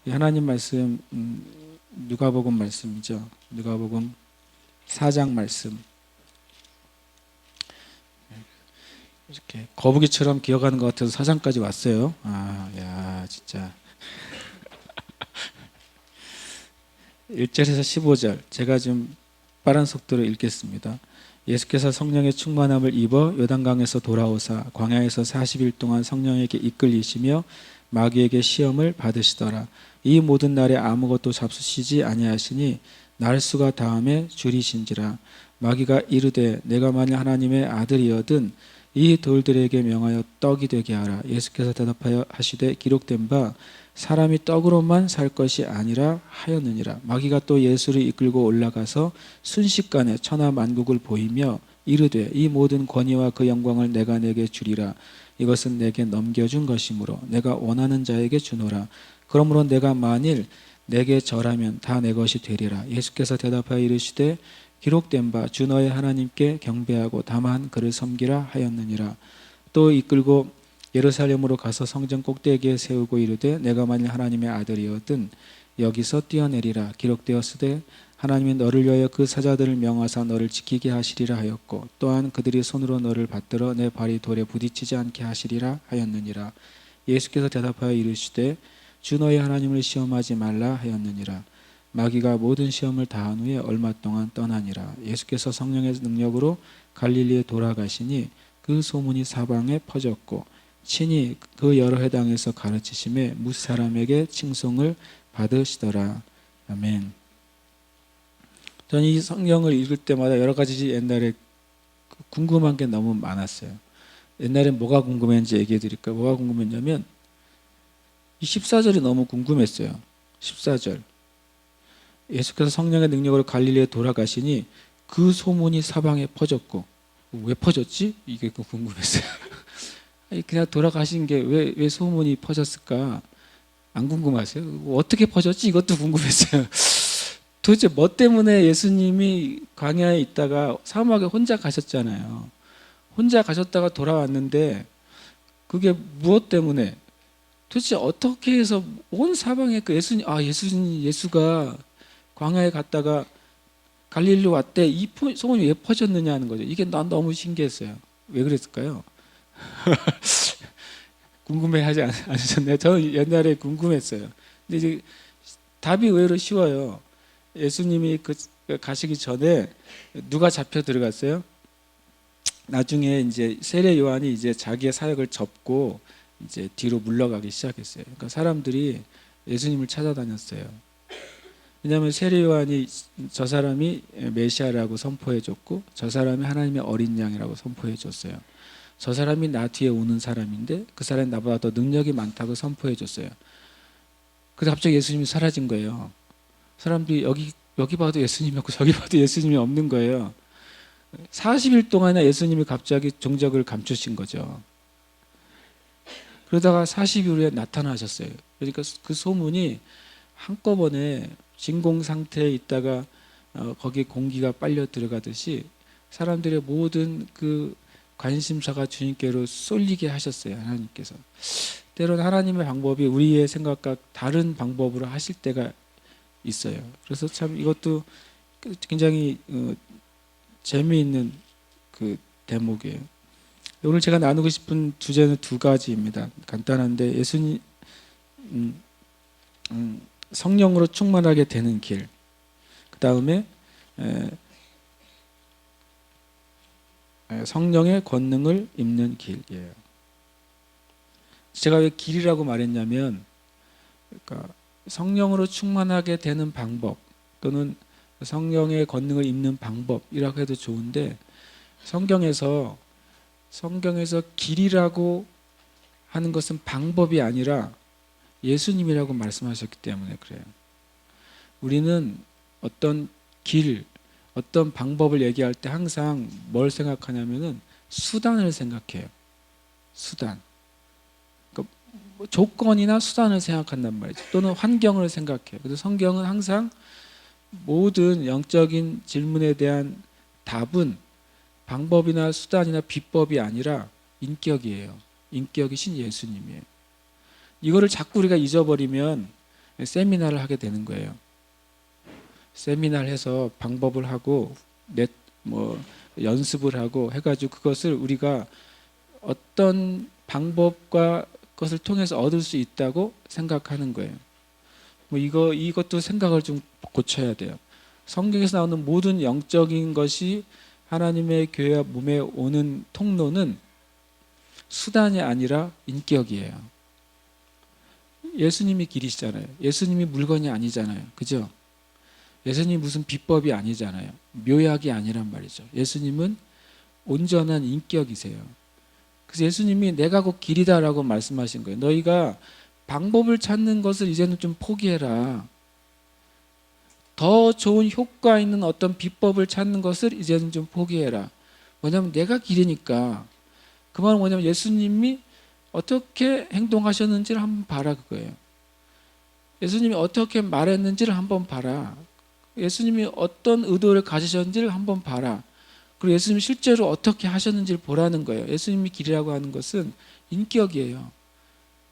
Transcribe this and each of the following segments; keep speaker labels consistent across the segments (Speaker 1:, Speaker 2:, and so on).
Speaker 1: 하나님 말씀 누가복음 말씀이죠. 누가복음 4장 말씀. 이렇게 거북이처럼 기억하는 것 같아서 4장까지 왔어요. 야, 진짜. 1절에서 15절 제가 좀 빠른 속도로 읽겠습니다. 예수께서 성령의 충만함을 입어 요단강에서 돌아오사 광야에서 40일 동안 성령에게 이끌리시며 마귀에게 시험을 받으시더라. 이 모든 날에 아무것도 잡수시지 아니하시니 날수가 다음에 줄이신지라. 마귀가 이르되 내가 만일 하나님의 아들이거든 이 돌들에게 명하여 떡이 되게 하라. 예수께서 대답하여 하시되 기록된 바 사람이 떡으로만 살 것이 아니라 하였느니라. 마귀가 또 예수를 이끌고 올라가서 순식간에 천하 만국을 보이며 이르되 이 모든 권위와 그 영광을 내가 내게 주리라. 이것은 내게 넘겨준 것이므로 내가 원하는 자에게 주노라. 그러므로 내가 만일 내게 절하면 다 내 것이 되리라. 예수께서 대답하여 이르시되 기록된 바 주 너의 하나님께 경배하고 다만 그를 섬기라 하였느니라. 또 이끌고 예루살렘으로 가서 성전 꼭대기에 세우고 이르되 내가 만일 하나님의 아들이었든 여기서 뛰어내리라. 기록되었으되 하나님이 너를 위하여 그 사자들을 명하사 너를 지키게 하시리라 하였고 또한 그들이 손으로 너를 받들어 내 발이 돌에 부딪히지 않게 하시리라 하였느니라. 예수께서 대답하여 이르시되 주 너의 하나님을 시험하지 말라 하였느니라. 마귀가 모든 시험을 다한 후에 얼마 동안 떠나니라. 예수께서 성령의 능력으로 갈릴리에 돌아가시니 그 소문이 사방에 퍼졌고 친히 그 여러 회당에서 가르치심에 뭇 사람에게 칭송을 받으시더라. 아멘. 저는 이 성경을 읽을 때마다 여러 가지 옛날에 궁금한 게 너무 많았어요. 옛날에 뭐가 궁금했는지 얘기해 드릴까요? 뭐가 궁금했냐면 이 14절이 너무 궁금했어요. 14절. 예수께서 성령의 능력으로 갈릴리에 돌아가시니 그 소문이 사방에 퍼졌고 왜 퍼졌지? 이게 궁금했어요. 그냥 돌아가신 게 왜 소문이 퍼졌을까? 안 궁금하세요? 어떻게 퍼졌지? 이것도 궁금했어요. 도대체 뭐 때문에 예수님이 광야에 있다가 사막에 혼자 가셨잖아요. 혼자 가셨다가 돌아왔는데 그게 무엇 때문에? 도대체 어떻게 해서 온 사방에 그 예수가 광야에 갔다가 갈릴리 왔대 이 소문이 왜 퍼졌느냐 하는 거죠. 이게 난 너무 신기했어요. 왜 그랬을까요? 궁금해하지 않으셨나요? 저는 옛날에 궁금했어요. 근데 이제 답이 의외로 쉬워요. 예수님이 가시기 전에 누가 잡혀 들어갔어요? 나중에 이제 세례 요한이 이제 자기의 사역을 접고 이제 뒤로 물러가기 시작했어요. 그러니까 사람들이 예수님을 찾아다녔어요. 왜냐하면 세례 요한이 저 사람이 메시아라고 선포해줬고 저 사람이 하나님의 어린 양이라고 선포해줬어요. 저 사람이 나 뒤에 오는 사람인데 그 사람이 나보다 더 능력이 많다고 선포해줬어요. 근데 갑자기 예수님이 사라진 거예요. 사람들이 여기 봐도 예수님이 없고 저기 봐도 예수님이 없는 거예요. 40일 동안이나 예수님이 갑자기 종적을 감추신 거죠. 그러다가 40일 후에 나타나셨어요. 그러니까 그 소문이 한꺼번에 진공 상태에 있다가 거기 공기가 빨려 들어가듯이 사람들의 모든 그 관심사가 주님께로 쏠리게 하셨어요. 하나님께서. 때로는 하나님의 방법이 우리의 생각과 다른 방법으로 하실 때가 있어요. 그래서 참 이것도 굉장히 재미있는 그 대목이에요. 오늘 제가 나누고 싶은 주제는 두 가지입니다. 간단한데 예수님 성령으로 충만하게 되는 길, 그 다음에 성령의 권능을 입는 길이에요. 제가 왜 길이라고 말했냐면 그러니까 성령으로 충만하게 되는 방법 또는 성령의 권능을 입는 방법이라고 해도 좋은데 성경에서 길이라고 하는 것은 방법이 아니라 예수님이라고 말씀하셨기 때문에 그래요. 우리는 어떤 길, 어떤 방법을 얘기할 때 항상 뭘 생각하냐면은 수단을 생각해요. 수단. 그러니까 조건이나 수단을 생각한단 말이죠. 또는 환경을 생각해요. 그래서 성경은 항상 모든 영적인 질문에 대한 답은 방법이나 수단이나 비법이 아니라 인격이에요. 인격이신 예수님이에요. 이거를 자꾸 우리가 잊어버리면 세미나를 하게 되는 거예요. 세미나를 해서 방법을 하고 뭐 연습을 하고 해가지고 그것을 우리가 어떤 방법과 그것을 통해서 얻을 수 있다고 생각하는 거예요. 뭐 이것도 생각을 좀 고쳐야 돼요. 성경에서 나오는 모든 영적인 것이 하나님의 교회와 몸에 오는 통로는 수단이 아니라 인격이에요. 예수님이 길이시잖아요. 예수님이 물건이 아니잖아요. 그죠? 예수님이 무슨 비법이 아니잖아요. 묘약이 아니란 말이죠. 예수님은 온전한 인격이세요. 그래서 예수님이 내가 곧 길이다라고 말씀하신 거예요. 너희가 방법을 찾는 것을 이제는 좀 포기해라. 더 좋은 효과 있는 어떤 비법을 찾는 것을 이제는 좀 포기해라. 뭐냐면 내가 길이니까. 그 말은 뭐냐면 예수님이 어떻게 행동하셨는지를 한번 봐라 그거예요. 예수님이 어떻게 말했는지를 한번 봐라. 예수님이 어떤 의도를 가지셨는지를 한번 봐라. 그리고 예수님이 실제로 어떻게 하셨는지를 보라는 거예요. 예수님이 길이라고 하는 것은 인격이에요.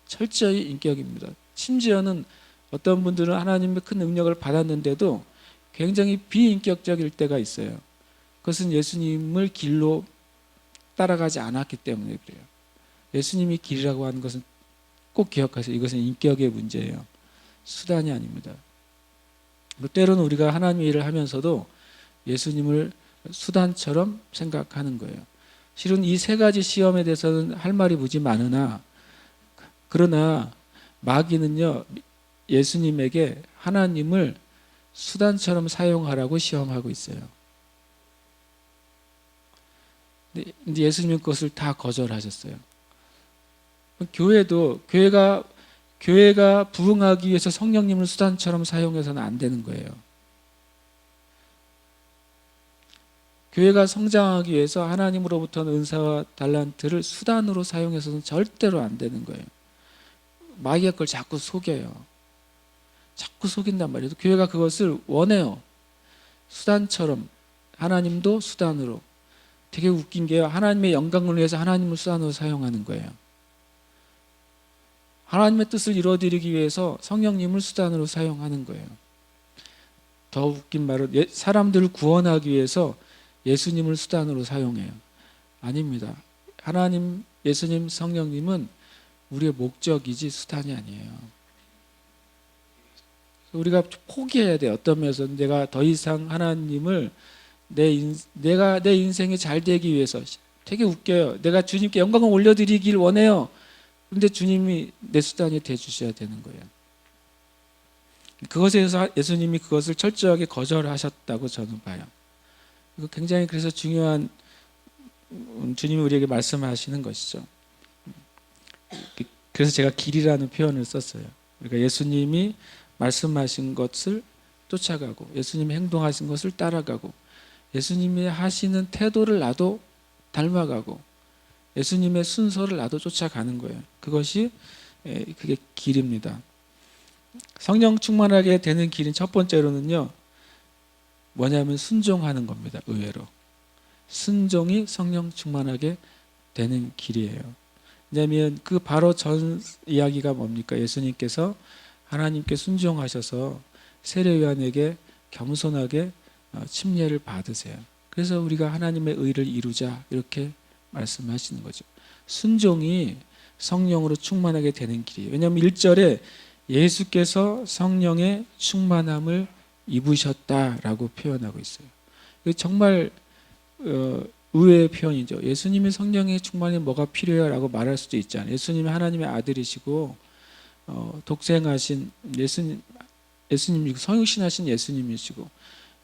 Speaker 1: 철저히 인격입니다. 심지어는 어떤 분들은 하나님의 큰 능력을 받았는데도 굉장히 비인격적일 때가 있어요. 그것은 예수님을 길로 따라가지 않았기 때문에 그래요. 예수님이 길이라고 하는 것은 꼭 기억하세요. 이것은 인격의 문제예요. 수단이 아닙니다. 때로는 우리가 하나님의 일을 하면서도 예수님을 수단처럼 생각하는 거예요. 실은 이 세 가지 시험에 대해서는 할 말이 무지 많으나 그러나 마귀는요 예수님에게 하나님을 수단처럼 사용하라고 시험하고 있어요. 근데 예수님은 그것을 다 거절하셨어요. 교회가 부흥하기 위해서 성령님을 수단처럼 사용해서는 안 되는 거예요. 교회가 성장하기 위해서 하나님으로부터는 은사와 달란트를 수단으로 사용해서는 절대로 안 되는 거예요. 마귀가 그걸 자꾸 속여요. 자꾸 속인단 말이에요. 교회가 그것을 원해요. 수단처럼. 하나님도 수단으로. 되게 웃긴 게요. 하나님의 영광을 위해서 하나님을 수단으로 사용하는 거예요. 하나님의 뜻을 이루어드리기 위해서 성령님을 수단으로 사용하는 거예요. 더 웃긴 말은 사람들을 구원하기 위해서 예수님을 수단으로 사용해요. 아닙니다. 하나님, 예수님, 성령님은 우리의 목적이지 수단이 아니에요. 우리가 포기해야 돼요. 어떤 면에서 내가 더 이상 하나님을 내가 내 인생이 잘 되기 위해서 되게 웃겨요. 내가 주님께 영광을 올려드리길 원해요. 그런데 주님이 내 수단이 되주셔야 되는 거예요. 그것에 대해서 예수님이 그것을 철저하게 거절하셨다고 저는 봐요. 이거 굉장히 그래서 중요한 주님이 우리에게 말씀하시는 것이죠. 그래서 제가 길이라는 표현을 썼어요. 그러니까 예수님이 말씀하신 것을 쫓아가고 예수님이 행동하신 것을 따라가고 예수님이 하시는 태도를 나도 닮아가고 예수님의 순서를 나도 쫓아가는 거예요. 그게 길입니다. 성령 충만하게 되는 길은 첫 번째로는요. 뭐냐면 순종하는 겁니다. 의외로. 순종이 성령 충만하게 되는 길이에요. 왜냐하면 그 바로 전 이야기가 뭡니까? 예수님께서 하나님께 순종하셔서 세례요한에게 겸손하게 침례를 받으세요. 그래서 우리가 하나님의 의를 이루자 이렇게 말씀하시는 거죠. 순종이 성령으로 충만하게 되는 길이에요. 왜냐하면 1절에 예수께서 성령의 충만함을 입으셨다라고 표현하고 있어요. 이게 정말 의외의 표현이죠. 예수님이 성령의 충만이 뭐가 필요해요? 라고 말할 수도 있잖아요. 예수님이 하나님의 아들이시고 독생하신 예수님 성육신하신 예수님이시고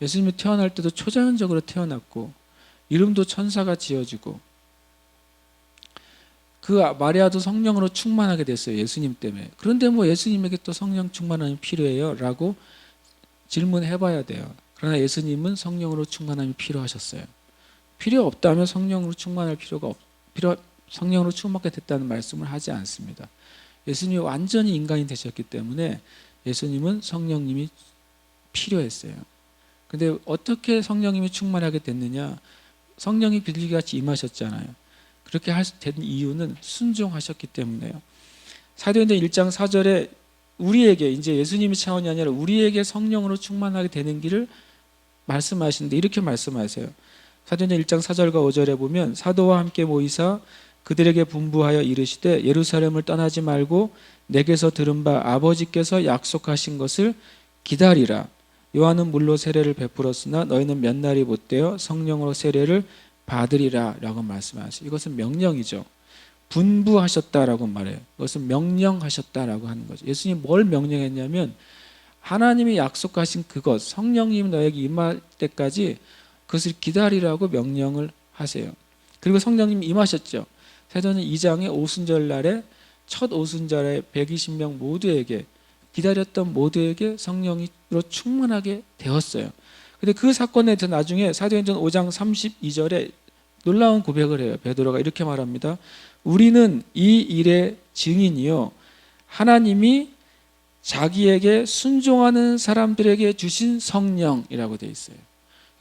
Speaker 1: 예수님이 태어날 때도 초자연적으로 태어났고 이름도 천사가 지어지고 그 마리아도 성령으로 충만하게 됐어요. 예수님 때문에. 그런데 뭐 예수님에게 또 성령 충만함이 필요해요? 라고 질문해 봐야 돼요. 그러나 예수님은 성령으로 충만함이 필요하셨어요. 필요 없다면 성령으로 충만할 성령으로 충만하게 됐다는 말씀을 하지 않습니다. 예수님이 완전히 인간이 되셨기 때문에 예수님은 성령님이 필요했어요. 근데 어떻게 성령님이 충만하게 됐느냐? 성령이 비둘기같이 임하셨잖아요. 그렇게 된 이유는 순종하셨기 때문에요. 사도행전 1장 4절에 우리에게 이제 예수님의 차원이 아니라 우리에게 성령으로 충만하게 되는 길을 말씀하시는데 이렇게 말씀하세요. 사도행전 1장 4절과 5절에 보면 사도와 함께 모이사 그들에게 분부하여 이르시되 예루살렘을 떠나지 말고 내게서 들은 바 아버지께서 약속하신 것을 기다리라. 요한은 물로 세례를 베풀었으나 너희는 몇 날이 못되어 성령으로 세례를 받으리라 라고 말씀하세요. 이것은 명령이죠. 분부하셨다라고 말해요. 이것은 명령하셨다라고 하는 거죠. 예수님이 뭘 명령했냐면 하나님이 약속하신 그것, 성령님 너에게 임할 때까지 그것을 기다리라고 명령을 하세요. 그리고 성령님이 임하셨죠. 사도행전 2장의 오순절 날에 첫 오순절에 120명 모두에게 기다렸던 모두에게 성령으로 충만하게 되었어요. 근데 그 사건에 대해서 나중에 사도행전 5장 32절에 놀라운 고백을 해요. 베드로가 이렇게 말합니다. 우리는 이 일의 증인이요 하나님이 자기에게 순종하는 사람들에게 주신 성령이라고 되어 있어요.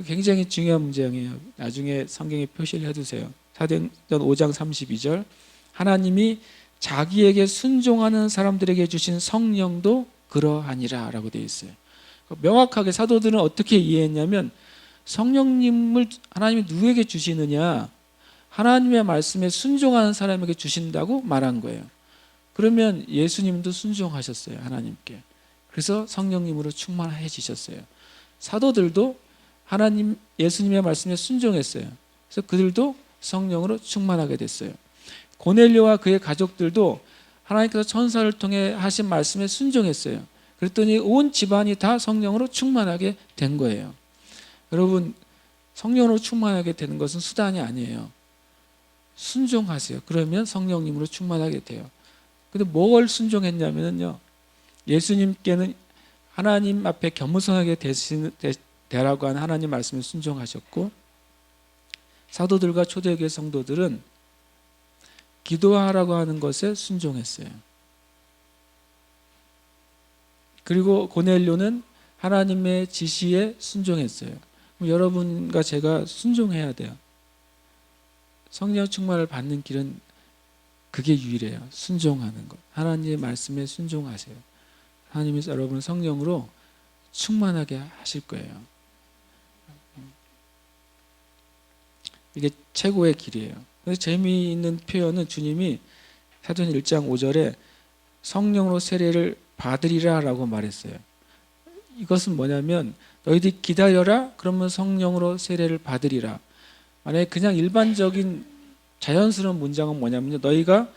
Speaker 1: 굉장히 중요한 문장이에요. 나중에 성경에 표시를 해두세요. 사도행전 5장 32절 하나님이 자기에게 순종하는 사람들에게 주신 성령도 그러하니라 라고 되어 있어요. 명확하게 사도들은 어떻게 이해했냐면 성령님을 하나님이 누구에게 주시느냐, 하나님의 말씀에 순종하는 사람에게 주신다고 말한 거예요. 그러면 예수님도 순종하셨어요, 하나님께. 그래서 성령님으로 충만해지셨어요. 사도들도 하나님 예수님의 말씀에 순종했어요. 그래서 그들도 성령으로 충만하게 됐어요. 고넬료와 그의 가족들도 하나님께서 천사를 통해 하신 말씀에 순종했어요. 그랬더니 온 집안이 다 성령으로 충만하게 된 거예요. 여러분, 성령으로 충만하게 되는 것은 수단이 아니에요. 순종하세요. 그러면 성령님으로 충만하게 돼요. 근데 뭘 순종했냐면요, 예수님께는 하나님 앞에 겸손하게 되라고 하는 하나님 말씀에 순종하셨고, 사도들과 초대교회 성도들은 기도하라고 하는 것에 순종했어요. 그리고 고넬료는 하나님의 지시에 순종했어요. 그럼 여러분과 제가 순종해야 돼요. 성령 충만을 받는 길은 그게 유일해요. 순종하는 것. 하나님의 말씀에 순종하세요. 하나님이 여러분을 성령으로 충만하게 하실 거예요. 이게 최고의 길이에요. 그래서 재미있는 표현은 주님이 사도행전 1장 5절에 성령으로 세례를 받으리라 라고 말했어요. 이것은 뭐냐면 너희들이 기다려라, 그러면 성령으로 세례를 받으리라. 만약에 그냥 일반적인 자연스러운 문장은 뭐냐면요, 너희가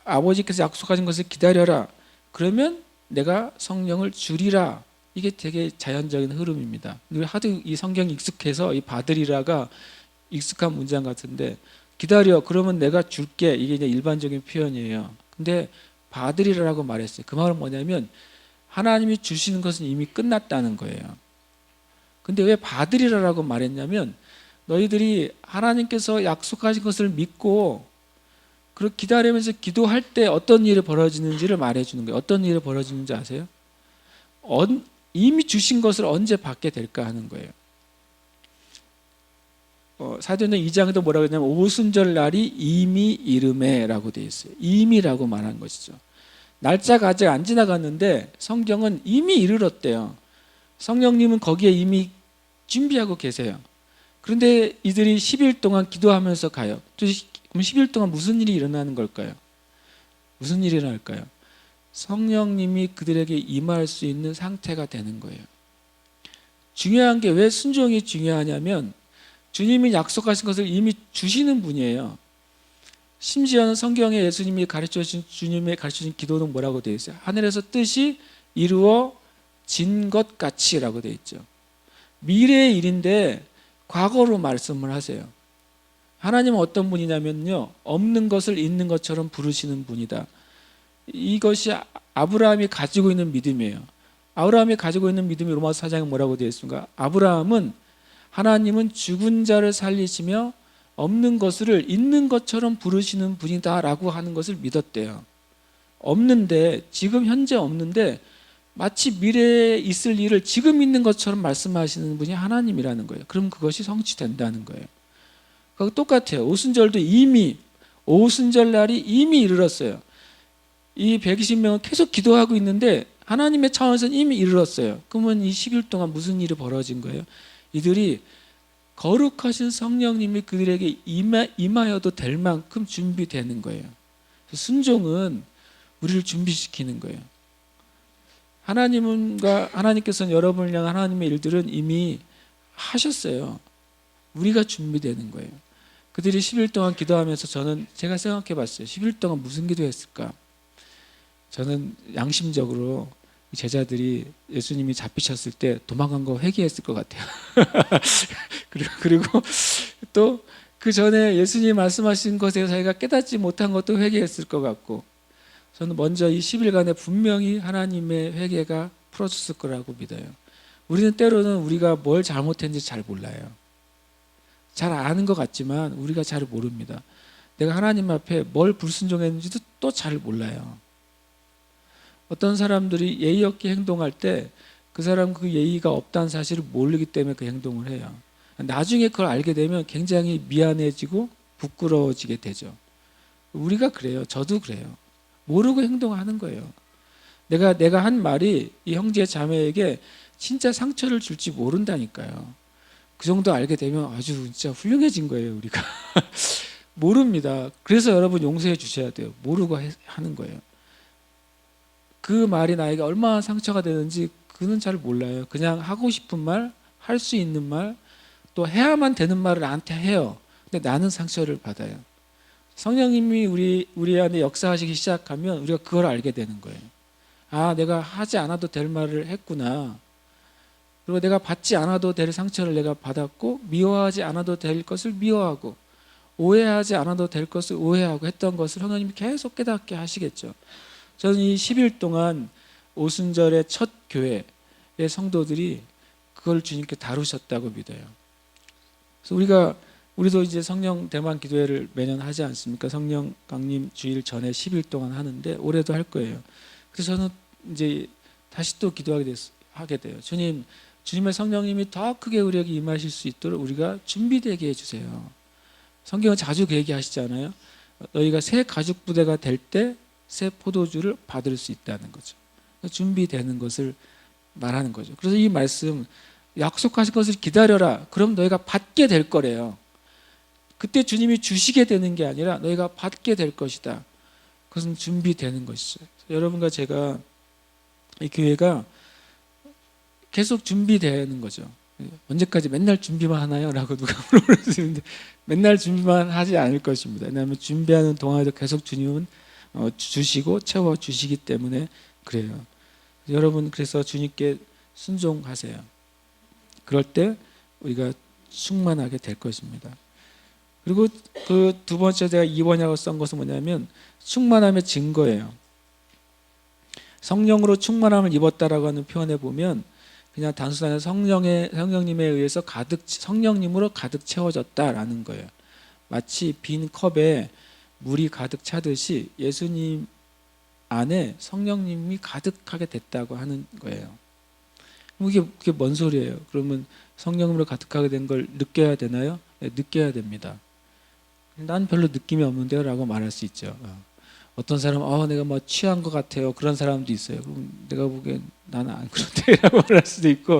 Speaker 1: 아버지께서 약속하신 것을 기다려라, 그러면 내가 성령을 주리라. 이게 되게 자연적인 흐름입니다. 하도 이 성경이 익숙해서 이 받으리라가 익숙한 문장 같은데, 기다려, 그러면 내가 줄게, 이게 이제 일반적인 표현이에요. 근데 받으리라고 말했어요. 그 말은 뭐냐면 하나님이 주시는 것은 이미 끝났다는 거예요. 근데 왜 받으리라고 말했냐면 너희들이 하나님께서 약속하신 것을 믿고 그렇게 기다리면서 기도할 때 어떤 일이 벌어지는지를 말해주는 거예요. 어떤 일이 벌어지는지 아세요? 이미 주신 것을 언제 받게 될까 하는 거예요. 사도행전 2장에도 뭐라고 했냐면 오순절 날이 이미 이르매라고 되어 있어요. 이미라고 말한 것이죠. 날짜가 아직 안 지나갔는데 성경은 이미 이르렀대요. 성령님은 거기에 이미 준비하고 계세요. 그런데 이들이 10일 동안 기도하면서 가요. 그럼 10일 동안 무슨 일이 일어나는 걸까요? 무슨 일이 일어날까요? 성령님이 그들에게 임할 수 있는 상태가 되는 거예요. 중요한 게 왜 순종이 중요하냐면 주님이 약속하신 것을 이미 주시는 분이에요. 심지어는 성경에 예수님이 가르쳐주신, 주님의 가르쳐주신 기도는 뭐라고 되어 있어요? 하늘에서 뜻이 이루어진 것 같이 라고 되어 있죠. 미래의 일인데 과거로 말씀을 하세요. 하나님은 어떤 분이냐면요, 없는 것을 있는 것처럼 부르시는 분이다. 이것이 아브라함이 가지고 있는 믿음이에요. 아브라함이 가지고 있는 믿음이 로마서 4장에 뭐라고 되어 있습니까? 아브라함은 하나님은 죽은 자를 살리시며 없는 것을 있는 것처럼 부르시는 분이다라고 하는 것을 믿었대요. 없는데, 지금 현재 없는데 마치 미래에 있을 일을 지금 있는 것처럼 말씀하시는 분이 하나님이라는 거예요. 그럼 그것이 성취된다는 거예요. 그거 똑같아요. 오순절도 이미, 오순절 날이 이미 이르렀어요. 이 120명은 계속 기도하고 있는데 하나님의 차원에서는 이미 이르렀어요. 그러면 이 10일 동안 무슨 일이 벌어진 거예요? 이들이 거룩하신 성령님이 그들에게 임하여도 될 만큼 준비되는 거예요. 순종은 우리를 준비시키는 거예요. 하나님께서는 여러분을 향한 하나님의 일들은 이미 하셨어요. 우리가 준비되는 거예요. 그들이 10일 동안 기도하면서 제가 생각해 봤어요. 10일 동안 무슨 기도했을까? 저는 양심적으로 제자들이 예수님이 잡히셨을 때 도망간 거 회개했을 것 같아요. 그리고 또 그 전에 예수님이 말씀하신 것에 자기가 깨닫지 못한 것도 회개했을 것 같고, 저는 먼저 이 10일간에 분명히 하나님의 회개가 풀어줬을 거라고 믿어요. 우리는 때로는 우리가 뭘 잘못했는지 잘 몰라요. 잘 아는 것 같지만 우리가 잘 모릅니다. 내가 하나님 앞에 뭘 불순종했는지도 또 잘 몰라요. 어떤 사람들이 예의 없게 행동할 때 그 사람 그 예의가 없다는 사실을 모르기 때문에 그 행동을 해요. 나중에 그걸 알게 되면 굉장히 미안해지고 부끄러워지게 되죠. 우리가 그래요. 저도 그래요. 모르고 행동하는 거예요. 내가 한 말이 이 형제 자매에게 진짜 상처를 줄지 모른다니까요. 그 정도 알게 되면 아주 진짜 훌륭해진 거예요, 우리가. 모릅니다. 그래서 여러분 용서해 주셔야 돼요. 모르고 하는 거예요. 그 말이 나에게 얼마나 상처가 되는지 그는 잘 몰라요. 그냥 하고 싶은 말, 할 수 있는 말, 또 해야만 되는 말을 나한테 해요. 근데 나는 상처를 받아요. 성령님이 우리 안에 역사하시기 시작하면 우리가 그걸 알게 되는 거예요. 아, 내가 하지 않아도 될 말을 했구나. 그리고 내가 받지 않아도 될 상처를 내가 받았고, 미워하지 않아도 될 것을 미워하고, 오해하지 않아도 될 것을 오해하고 했던 것을 하나님이 계속 깨닫게 하시겠죠. 저는 이 10일 동안 오순절의 첫 교회의 성도들이 그걸 주님께 다루셨다고 믿어요. 그래서 우리도 이제 성령 대만 기도회를 매년 하지 않습니까? 성령 강림 주일 전에 10일 동안 하는데 올해도 할 거예요. 그래서 저는 이제 다시 또 하게 돼요. 주님의 성령님이 더 크게 우리에게 임하실 수 있도록 우리가 준비되게 해주세요. 성경은 자주 그 얘기하시잖아요. 너희가 새 가죽 부대가 될 때 새 포도주를 받을 수 있다는 거죠. 준비되는 것을 말하는 거죠. 그래서 이 말씀, 약속하신 것을 기다려라. 그럼 너희가 받게 될 거래요. 그때 주님이 주시게 되는 게 아니라 너희가 받게 될 것이다. 그것은 준비되는 것이죠. 여러분과 제가 이 교회가 계속 준비되는 거죠. 언제까지 맨날 준비만 하나요? 라고 누가 물어보시는데 맨날 준비만 하지 않을 것입니다. 왜냐하면 준비하는 동안에도 계속 주님은 주시고 채워주시기 때문에 그래요. 여러분 그래서 주님께 순종하세요. 그럴 때 우리가 충만하게 될 것입니다. 그리고 그 두 번째 제가 2번이라고 쓴 것은 뭐냐면 충만함의 증거예요. 성령으로 충만함을 입었다라고 하는 표현에 보면 그냥 단순하게 성령님에 의해서 성령님으로 가득 채워졌다라는 거예요. 마치 빈 컵에 물이 가득 차듯이 예수님 안에 성령님이 가득하게 됐다고 하는 거예요. 그게 뭔 소리예요? 그러면 성령으로 가득하게 된 걸 느껴야 되나요? 네, 느껴야 됩니다. 난 별로 느낌이 없는데요 라고 말할 수 있죠. 어떤 사람은 내가 뭐 취한 것 같아요. 그런 사람도 있어요. 그럼 내가 보기엔 나는 안 그런데 라고 말할 수도 있고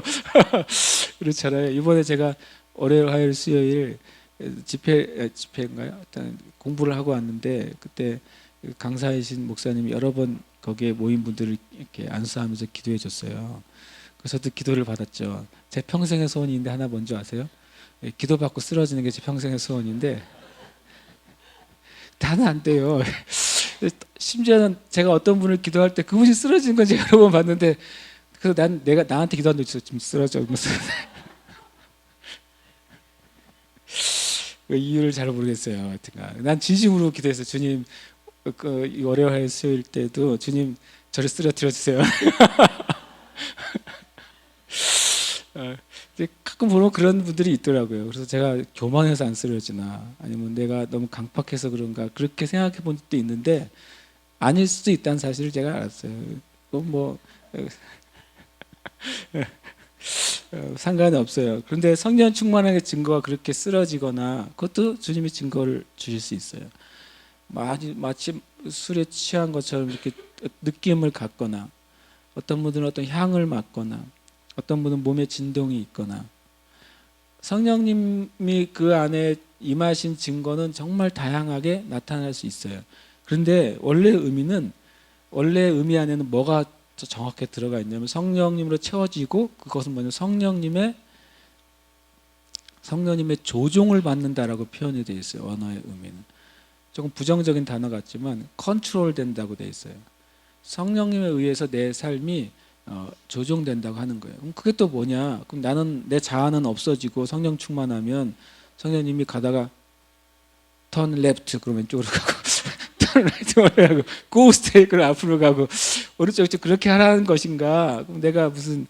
Speaker 1: 그렇잖아요. 이번에 제가 월요일, 화요일, 수요일 집회인가요? 일단 공부를 하고 왔는데 그때 강사이신 목사님이 여러 번 거기에 모인 분들을 이렇게 안수하면서 기도해 줬어요. 그래서 또 기도를 받았죠. 제 평생의 소원인데 하나 뭔지 아세요? 기도받고 쓰러지는 게 제 평생의 소원인데 다는 안 돼요. 심지어는 제가 어떤 분을 기도할 때 그분이 쓰러지는 건 제가 여러 번 봤는데 그래서 내가 나한테 기도하는데 좀 쓰러져. 그 이유를 잘 모르겠어요. 하여튼간 난 진심으로 기도했어요. 주님, 이 월요일 수요일 때도 주님 저를 쓰러뜨려 주세요. 가끔 보면 그런 분들이 있더라고요. 그래서 제가 교만해서 안 쓰러지나 아니면 내가 너무 강팍해서 그런가 그렇게 생각해 본 적도 있는데 아닐 수도 있다는 사실을 제가 알았어요. 그건 상관이 없어요. 그런데 성령 충만함의 증거가 그렇게 쓰러지거나 그것도 주님이 증거를 주실 수 있어요. 마치 술에 취한 것처럼 이렇게 느낌을 갖거나 어떤 분들은 어떤 향을 맡거나 어떤 분은 몸에 진동이 있거나 성령님이 그 안에 임하신 증거는 정말 다양하게 나타날 수 있어요. 그런데 원래 의미 안에는 뭐가 정확하게 들어가 있냐면 성령님으로 채워지고 그것은 뭐냐면 성령님의 조종을 받는다라고 표현이 되어 있어요. 언어의 의미는 조금 부정적인 단어 같지만 컨트롤 된다고 되어 있어요. 성령님에 의해서 내 삶이 조종된다고 하는 거예요. 그럼 그게 또 뭐냐? 그럼 나는 내 자아는 없어지고 성령 충만하면 성령님이 가다가 턴 레프트 그러면 왼쪽으로 가고 턴 라이트 하고 고 스테이 그럼 앞으로 가고 오른쪽 그렇게 하라는 것인가? 그럼 내가 무슨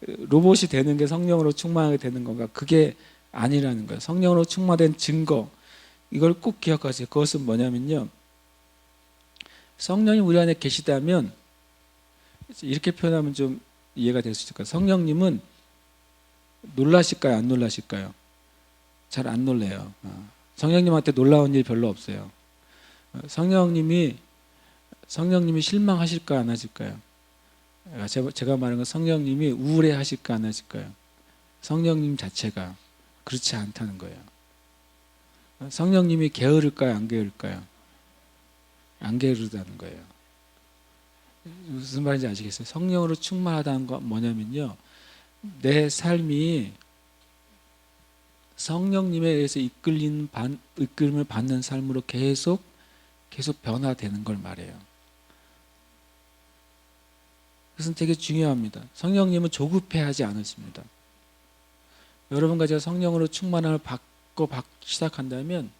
Speaker 1: 로봇이 되는 게 성령으로 충만하게 되는 건가? 그게 아니라는 거예요. 성령으로 충만된 증거 이걸 꼭 기억하세요. 그것은 뭐냐면요. 성령이 우리 안에 계시다면 이렇게 표현하면 좀 이해가 될 수 있을 거예요. 성령님은 놀라실까요? 안 놀라실까요? 잘 안 놀래요. 성령님한테 놀라운 일 별로 없어요. 성령님이 실망하실까요? 안 하실까요? 제가 말하는 건 성령님이 우울해 하실까 안 하실까요? 성령님 자체가 그렇지 않다는 거예요. 성령님이 게으를까요? 안 게으를까요? 안 게으르다는 거예요. 무슨 말인지 아시겠어요? 성령으로 충만하다는 건 뭐냐면요. 내 삶이 성령님에 의해서 이끌림을 받는 삶으로 계속 변화되는 걸 말해요. 그것은 되게 중요합니다. 성령님은 조급해하지 않으십니다. 여러분과 제가 성령으로 충만함을 받고 시작한다면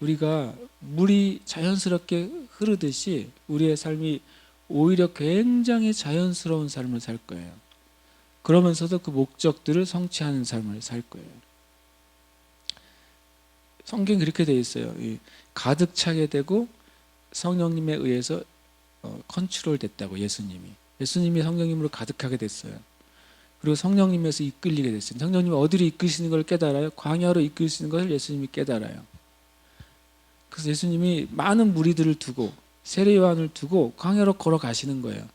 Speaker 1: 우리가 물이 자연스럽게 흐르듯이 우리의 삶이 오히려 굉장히 자연스러운 삶을 살 거예요. 그러면서도 그 목적들을 성취하는 삶을 살 거예요. 성경이 그렇게 되어 있어요. 가득 차게 되고 성령님에 의해서 컨트롤 됐다고 예수님이 성령님으로 가득하게 됐어요. 그리고 성령님에서 이끌리게 됐어요. 성령님이 어디로 이끄시는 걸 깨달아요? 광야로 이끌시는 것을 예수님이 깨달아요. 그래서 예수님이 많은 무리들을 두고 세례요한을 두고 광야로 걸어가시는 거예요.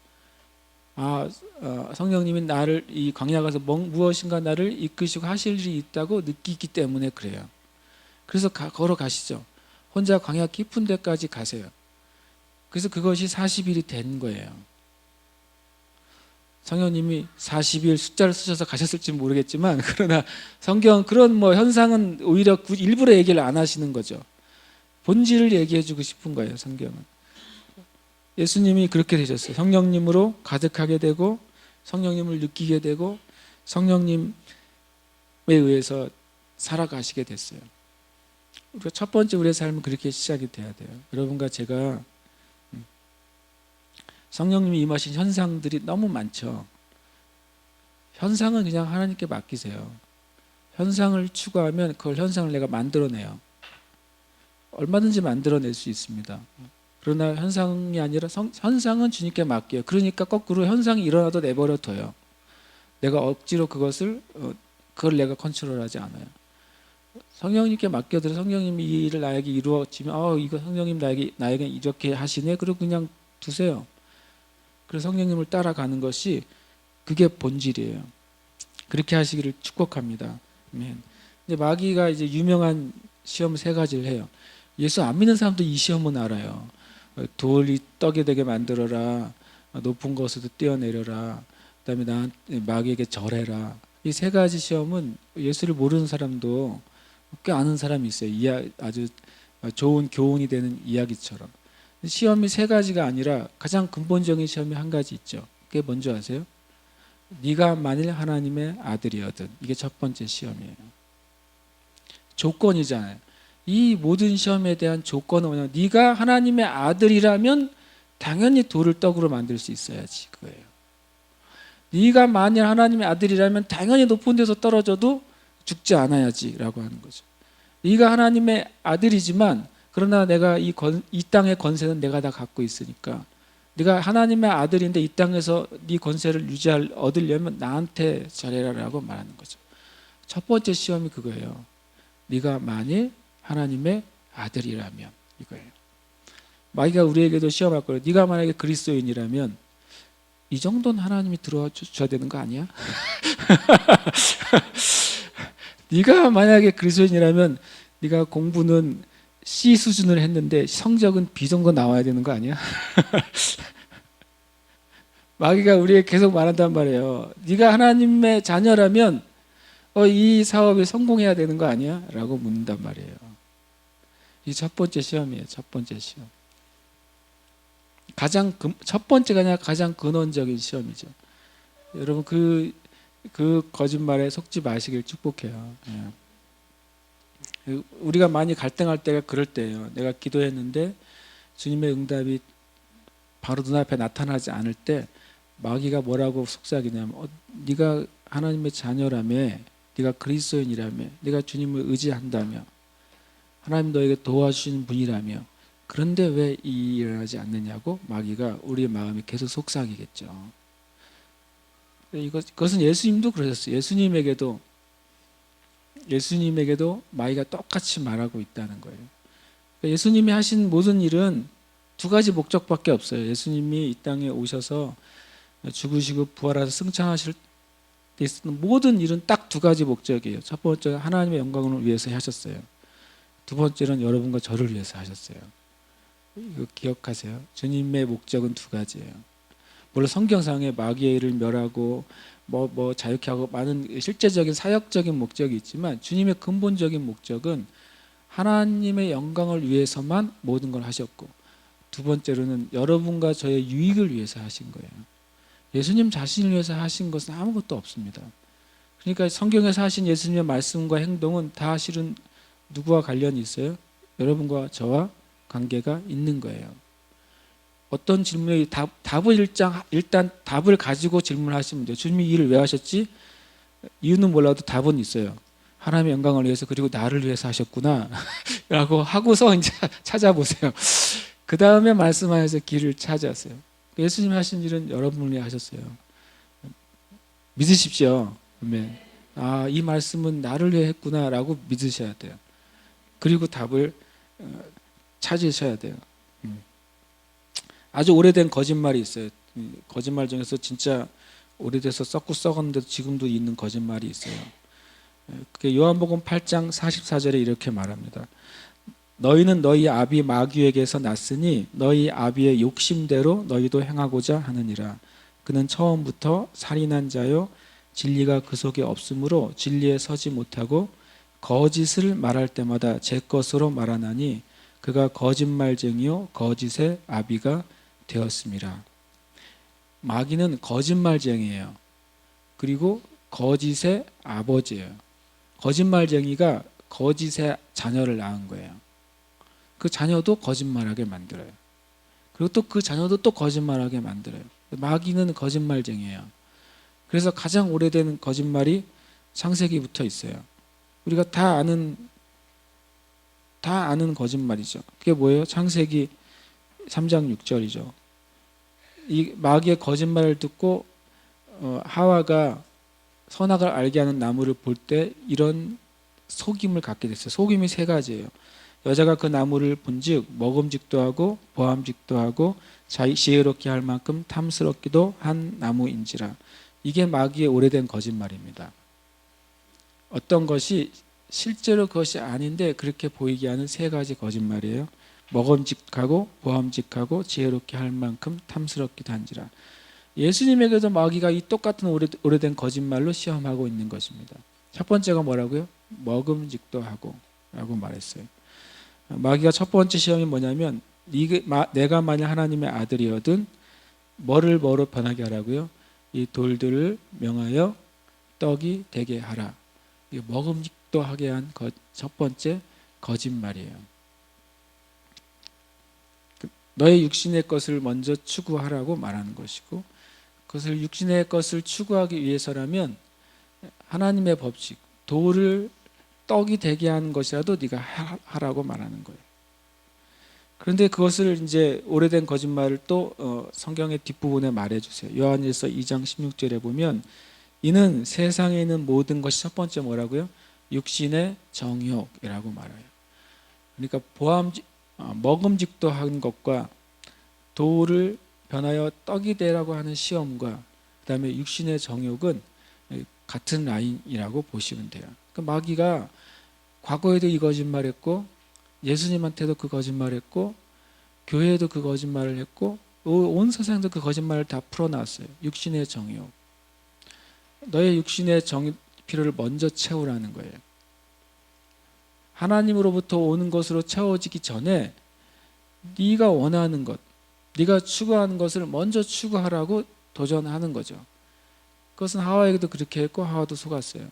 Speaker 1: 성령님이 나를 이 광야 가서 무엇인가 나를 이끄시고 하실 일이 있다고 느끼기 때문에 그래요. 그래서 걸어가시죠. 혼자 광야 깊은 데까지 가세요. 그래서 그것이 40일이 된 거예요. 성령님이 40일 숫자를 쓰셔서 가셨을지 모르겠지만 그러나 성경 그런 현상은 오히려 일부러 얘기를 안 하시는 거죠. 본질을 얘기해 주고 싶은 거예요. 성경은. 예수님이 그렇게 되셨어요. 성령님으로 가득하게 되고 성령님을 느끼게 되고 성령님에 의해서 살아가시게 됐어요. 우리가 첫 번째 우리의 삶은 그렇게 시작이 돼야 돼요. 여러분과 제가 성령님이 임하신 현상들이 너무 많죠. 현상은 그냥 하나님께 맡기세요. 현상을 추구하면 그걸 현상을 내가 만들어내요. 얼마든지 만들어낼 수 있습니다. 그러나 현상이 아니라 현상은 주님께 맡겨요. 그러니까 거꾸로 현상이 일어나도 내버려 둬요. 내가 억지로 그걸 내가 컨트롤하지 않아요. 성령님께 맡겨드려 성령님이 이 일을 나에게 이루어지면 이거 성령님 나에게 이렇게 하시네. 그리고 그냥 두세요. 그래서 성령님을 따라가는 것이 그게 본질이에요. 그렇게 하시기를 축복합니다. 아멘. 이제 마귀가 이제 유명한 시험 3가지를 해요. 예수 안 믿는 사람도 이 시험은 알아요. 돌이 떡이 되게 만들어라. 높은 곳에도 뛰어내려라. 그다음에 마귀에게 절해라. 이 3가지 시험은 예수를 모르는 사람도 꽤 아는 사람이 있어요. 아주 좋은 교훈이 되는 이야기처럼. 시험이 3가지가 아니라 가장 근본적인 시험이 1가지 있죠. 그게 뭔지 아세요? 네가 만일 하나님의 아들이거든. 이게 첫 번째 시험이에요. 조건이잖아요. 이 모든 시험에 대한 조건은 뭐냐면 네가 하나님의 아들이라면 당연히 돌을 떡으로 만들 수 있어야지 그거예요. 네가 만일 하나님의 아들이라면 당연히 높은 데서 떨어져도 죽지 않아야지 라고 하는 거죠. 네가 하나님의 아들이지만 그러나 내가 이 땅의 권세는 내가 다 갖고 있으니까 네가 하나님의 아들인데 이 땅에서 네 권세를 얻으려면 나한테 잘해라라고 말하는 거죠. 첫 번째 시험이 그거예요. 네가 만일 하나님의 아들이라면 이거예요. 마귀가 우리에게도 시험할 거예요. 네가 만약에 그리스도인이라면 이 정도는 하나님이 들어와 주셔야 되는 거 아니야? 네가 만약에 그리스도인이라면 네가 공부는 C 수준을 했는데 성적은 B 정도 나와야 되는 거 아니야? 마귀가 우리에게 계속 말한단 말이에요. 네가 하나님의 자녀라면 이 사업에 성공해야 되는 거 아니야? 라고 묻는단 말이에요. 이 첫 번째 시험이에요. 첫 번째 시험. 첫 번째가 아니라 가장 근원적인 시험이죠. 여러분 그 거짓말에 속지 마시길 축복해요. 예. 우리가 많이 갈등할 때가 그럴 때예요. 내가 기도했는데 주님의 응답이 바로 눈앞에 나타나지 않을 때 마귀가 뭐라고 속삭이냐면 네가 하나님의 자녀라며, 네가 그리스도인이라며, 네가 주님을 의지한다며, 하나님 너에게 도와주시는 분이라며, 그런데 왜 이 일을 하지 않느냐고 마귀가 우리의 마음에 계속 속삭이겠죠. 이것은 예수님도 그러셨어요. 예수님에게도 마귀가 똑같이 말하고 있다는 거예요. 예수님이 하신 모든 일은 두 가지 목적밖에 없어요. 예수님이 이 땅에 오셔서 죽으시고 부활하셔서 승천하실 때 있었던 모든 일은 딱 두 가지 목적이에요. 첫 번째는 하나님의 영광을 위해서 하셨어요. 두 번째는 여러분과 저를 위해서 하셨어요. 이거 기억하세요. 주님의 목적은 두 가지예요. 물론 성경상에 마귀의 일을 멸하고 뭐 자유케 하고 많은 실제적인 사역적인 목적이 있지만 주님의 근본적인 목적은 하나님의 영광을 위해서만 모든 걸 하셨고, 두 번째로는 여러분과 저의 유익을 위해서 하신 거예요. 예수님 자신을 위해서 하신 것은 아무것도 없습니다. 그러니까 성경에서 하신 예수님의 말씀과 행동은 다 실은 누구와 관련이 있어요? 여러분과 저와 관계가 있는 거예요. 어떤 질문에 답을 일단 답을 가지고 질문하시면 돼요. 주님이 이 일을 왜 하셨지? 이유는 몰라도 답은 있어요. 하나님의 영광을 위해서, 그리고 나를 위해서 하셨구나 라고 하고서 이제 찾아보세요. 그 다음에 말씀하셔서 길을 찾아세요. 예수님이 하신 일은 여러분을 위해 하셨어요. 믿으십시오. 아멘. 이 말씀은 나를 위해 했구나 라고 믿으셔야 돼요. 그리고 답을 찾으셔야 돼요. 아주 오래된 거짓말이 있어요. 거짓말 중에서 진짜 오래돼서 썩고 썩었는데도 지금도 있는 거짓말이 있어요. 그게 요한복음 8장 44절에 이렇게 말합니다. 너희는 너희 아비 마귀에게서 났으니 너희 아비의 욕심대로 너희도 행하고자 하느니라. 그는 처음부터 살인한 자요 진리가 그 속에 없으므로 진리에 서지 못하고 거짓을 말할 때마다 제 것으로 말하나니 그가 거짓말쟁이요 거짓의 아비가 되었습니다. 마귀는 거짓말쟁이에요. 그리고 거짓의 아버지예요. 거짓말쟁이가 거짓의 자녀를 낳은 거예요. 그 자녀도 거짓말하게 만들어요. 그리고 또 그 자녀도 또 거짓말하게 만들어요. 마귀는 거짓말쟁이에요. 그래서 가장 오래된 거짓말이 창세기부터 있어요. 우리가 다 아는 거짓말이죠. 그게 뭐예요? 창세기 3장 6절이죠. 이 마귀의 거짓말을 듣고 하와가 선악을 알게 하는 나무를 볼 때 이런 속임을 갖게 됐어요. 속임이 세 가지예요. 여자가 그 나무를 본즉 먹음직도 하고 보암직도 하고 지혜롭게 할 만큼 탐스럽기도 한 나무인지라. 이게 마귀의 오래된 거짓말입니다. 어떤 것이 실제로 그것이 아닌데 그렇게 보이게 하는 세 가지 거짓말이에요. 먹음직하고 보암직하고 지혜롭게 할 만큼 탐스럽기도 한지라. 예수님에게도 마귀가 이 똑같은 오래된 거짓말로 시험하고 있는 것입니다. 첫 번째가 뭐라고요? 먹음직도 하고 라고 말했어요. 마귀가 첫 번째 시험이 뭐냐면 내가 만약 하나님의 아들이거든 뭐로 변하게 하라고요? 이 돌들을 명하여 떡이 되게 하라. 먹음직도 하게 한 첫 번째 거짓말이에요. 너의 육신의 것을 먼저 추구하라고 말하는 것이고, 그것을 육신의 것을 추구하기 위해서라면 하나님의 법칙, 돌을 떡이 되게 하는 것이라도 네가 하라고 말하는 거예요. 그런데 그것을 이제 오래된 거짓말을 또 성경의 뒷부분에 말해주세요. 요한일서 2장 16절에 보면 이는 세상에 있는 모든 것이 첫 번째 뭐라고요? 육신의 정욕이라고 말해요. 그러니까 먹음직도 한 것과 돌을 변하여 떡이 되라고 하는 시험과 그다음에 육신의 정욕은 같은 라인이라고 보시면 돼요. 그러니까 마귀가 과거에도 이 거짓말했고 예수님한테도 그 거짓말했고 교회에도 그 거짓말을 했고 온 세상도 그 거짓말을 다 풀어놨어요. 육신의 정욕. 너의 육신의 필요를 먼저 채우라는 거예요. 하나님으로부터 오는 것으로 채워지기 전에 네가 원하는 것, 네가 추구하는 것을 먼저 추구하라고 도전하는 거죠. 그것은 하와에게도 그렇게 했고 하와도 속았어요.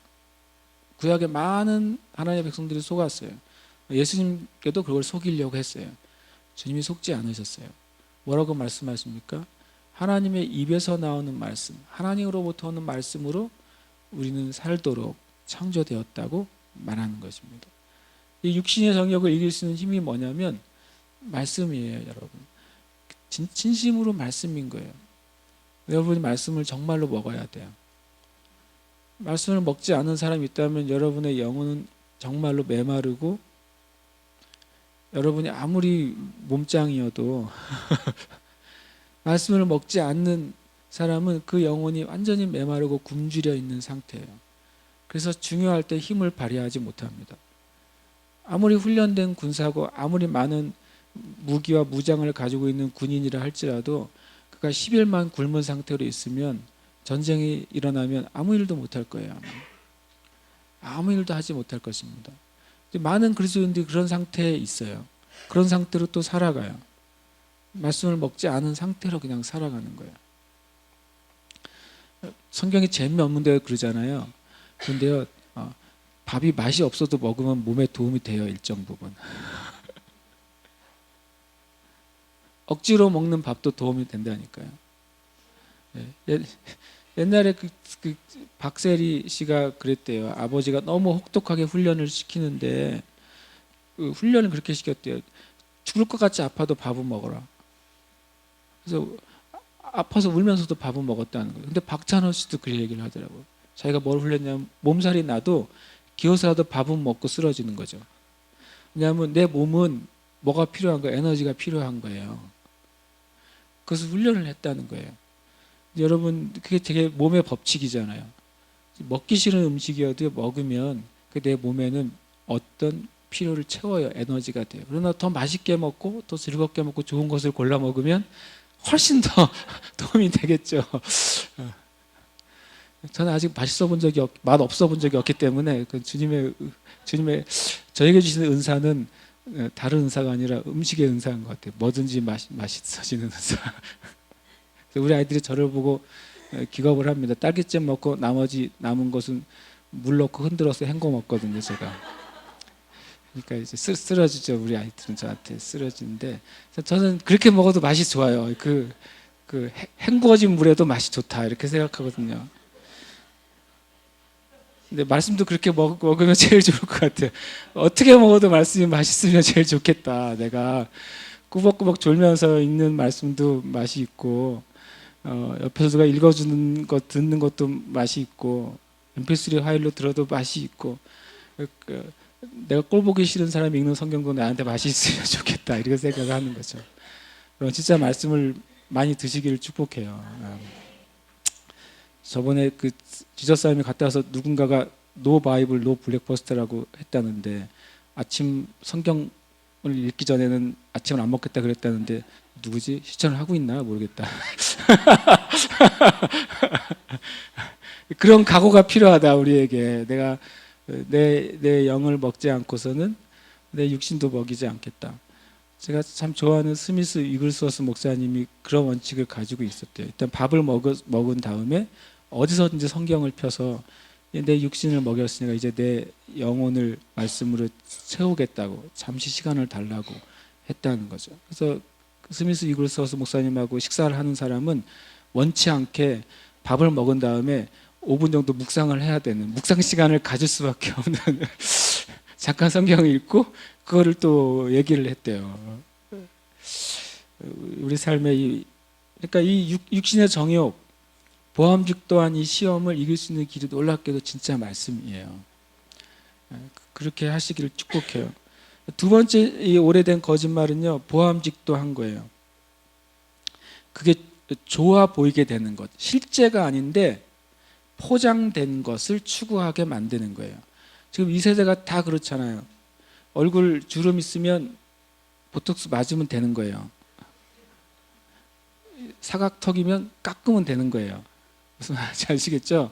Speaker 1: 구약의 많은 하나님의 백성들이 속았어요. 예수님께도 그걸 속이려고 했어요. 주님이 속지 않으셨어요. 뭐라고 말씀하십니까? 하나님의 입에서 나오는 말씀, 하나님으로부터 오는 말씀으로 우리는 살도록 창조되었다고 말하는 것입니다. 이 육신의 정욕을 이길 수 있는 힘이 뭐냐면 말씀이에요, 여러분. 진심으로 말씀인 거예요. 여러분이 말씀을 정말로 먹어야 돼요. 말씀을 먹지 않은 사람이 있다면 여러분의 영혼은 정말로 메마르고 여러분이 아무리 몸짱이어도 말씀을 먹지 않는 사람은 그 영혼이 완전히 메마르고 굶주려 있는 상태예요. 그래서 중요할 때 힘을 발휘하지 못합니다. 아무리 훈련된 군사고 아무리 많은 무기와 무장을 가지고 있는 군인이라 할지라도 그가 10일만 굶은 상태로 있으면 전쟁이 일어나면 아무 일도 못할 거예요. 아무 일도 하지 못할 것입니다. 많은 그리스도인들이 그런 상태에 있어요. 그런 상태로 또 살아가요. 말씀을 먹지 않은 상태로 그냥 살아가는 거예요. 성경이 재미없는데 그러잖아요. 그런데요, 밥이 맛이 없어도 먹으면 몸에 도움이 돼요, 일정 부분. 억지로 먹는 밥도 도움이 된다니까요. 옛날에 그 박세리 씨가 그랬대요. 아버지가 너무 혹독하게 훈련을 시키는데 그 훈련을 그렇게 시켰대요. 죽을 것 같이 아파도 밥은 먹어라. 그래서 아파서 울면서도 밥은 먹었다는 거예요. 근데 박찬호 씨도 그 얘기를 하더라고요. 자기가 뭘 훈련냐면 몸살이 나도 기어서라도 밥은 먹고 쓰러지는 거죠. 왜냐하면 내 몸은 뭐가 필요한 거예요? 에너지가 필요한 거예요. 그래서 훈련을 했다는 거예요. 여러분, 그게 되게 몸의 법칙이잖아요. 먹기 싫은 음식이어도 먹으면 내 몸에는 어떤 필요를 채워요. 에너지가 돼요. 그러나 더 맛있게 먹고 더 즐겁게 먹고 좋은 것을 골라 먹으면 훨씬 더 도움이 되겠죠. 저는 아직 맛 없어 본 적이 없기 때문에 그 주님의 저에게 주시는 은사는 다른 은사가 아니라 음식의 은사인 것 같아요. 뭐든지 맛있어지는 은사. 우리 아이들이 저를 보고 기겁을 합니다. 딸기잼 먹고 나머지 남은 것은 물 넣고 흔들어서 헹궈 먹거든요, 제가. 그러니까 이제 쓰러지죠. 우리 아이들은 저한테 쓰러지는데 저는 그렇게 먹어도 맛이 좋아요. 그 헹구어진 물에도 맛이 좋다 이렇게 생각하거든요. 근데 말씀도 그렇게 먹으면 제일 좋을 것 같아요. 어떻게 먹어도 말씀이 맛있으면 제일 좋겠다. 내가 꾸벅꾸벅 졸면서 읽는 말씀도 맛이 있고 옆에서 누가 읽어주는 것 듣는 것도 맛이 있고 mp3 파일로 들어도 맛이 있고 내가 꼴 보기 싫은 사람이 읽는 성경도 나한테 맛이 있으면 좋겠다 이렇게 생각을 하는 거죠. 그럼 진짜 말씀을 많이 드시기를 축복해요. 저번에 그 지저스함이 갔다 와서 누군가가 노 바이블 노 블랙버스터라고 했다는데 아침 성경을 읽기 전에는 아침을 안 먹겠다 그랬다는데 누구지? 실천을 하고 있나 모르겠다. 그런 각오가 필요하다 우리에게. 내가 내 영을 먹지 않고서는 내 육신도 먹이지 않겠다. 제가 참 좋아하는 스미스 이글스워스 목사님이 그런 원칙을 가지고 있었대요. 일단 밥을 먹은 다음에 어디서든지 성경을 펴서 내 육신을 먹였으니까 이제 내 영혼을 말씀으로 채우겠다고 잠시 시간을 달라고 했다는 거죠. 그래서 스미스 이글스워스 목사님하고 식사를 하는 사람은 원치 않게 밥을 먹은 다음에 5분 정도 묵상을 해야 되는 묵상 시간을 가질 수밖에 없는 잠깐 성경을 읽고 그거를 또 얘기를 했대요. 우리 삶의 그러니까 이 육신의 정욕 보암직 또한 이 시험을 이길 수 있는 길이 놀랍게도 진짜 말씀이에요. 그렇게 하시기를 축복해요. 두 번째 이 오래된 거짓말은요 보암직도 한 거예요. 그게 좋아 보이게 되는 것, 실제가 아닌데 포장된 것을 추구하게 만드는 거예요. 지금 이 세대가 다 그렇잖아요. 얼굴 주름 있으면 보톡스 맞으면 되는 거예요. 사각턱이면 깎으면 되는 거예요. 무슨 말인지 아시겠죠?